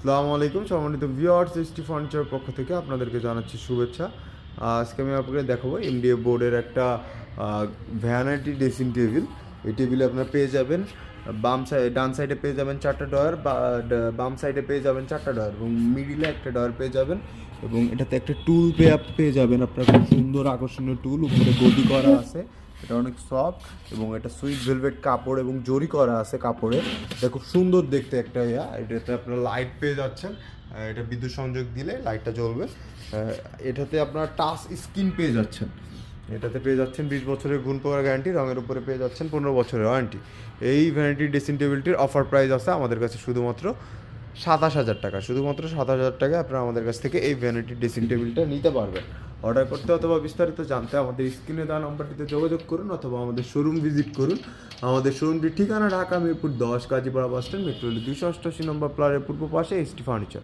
আসসালামু আলাইকুম সম্মানিত ভিউয়ার্স, এসটি ফার্নিচারের পক্ষ থেকে আপনাদেরকে জানাচ্ছি শুভেচ্ছা। আজকে আমি আপনাকে দেখাবো এমডিএফ বোর্ডের একটা ভ্যানাইটি ড্রেসিং টেবিল। এই টেবিলে আপনারা পেয়ে যাবেন ডান সাইডে পেয়ে যাবেন 4টা ডয়ার, বাম সাইডে পেয়ে যাবেন 4টা ডয়ার এবং মিডিলে একটা ডয়ার পেয়ে যাবেন। এবং এটাতে একটা টুল পেয়ে যাবেন আপনার, খুব সুন্দর আকর্ষণীয় টুল, উপরে গদি করা আছে, এটা অনেক সফট এবং এটা সুইট ভেলভেট কাপড় এবং জরি করা আছে কাপড়ে। এটা খুব সুন্দর দেখতে একটা এটাতে আপনার লাইট পেয়ে যাচ্ছেন, এটা বিদ্যুৎ সংযোগ দিলে লাইটটা জ্বলবে। এটাতে আপনার টাচ স্ক্রিন পেয়ে যাচ্ছেন, এটাতে পেয়ে যাচ্ছেন 20 বছরের গুণ পোকার গ্যারান্টি, রঙের উপরে পেয়ে যাচ্ছেন 15 বছরের ওয়ারেন্টি। এই ভ্যানিটি ড্রেসিং টেবিলটির অফার প্রাইস আছে আমাদের কাছে শুধুমাত্র 27,000 টাকা। শুধুমাত্র 27,000 টাকায় আপনারা আমাদের কাছ থেকে এই ভ্যানিটি ড্রেসিং টেবিলটা নিতে পারবেন। অর্ডার করতে অথবা বিস্তারিত জানতে আমাদের স্ক্রিনে দেওয়া নম্বরটিতে যোগাযোগ করুন অথবা আমাদের শোরুম ভিজিট করুন। আমাদের শোরুমটির ঠিকানা Dhaka Mirpur 10 Kazipara bus stand, metro rail 288 নম্বর প্লারের পূর্ব পাশে এসটি ফার্নিচার।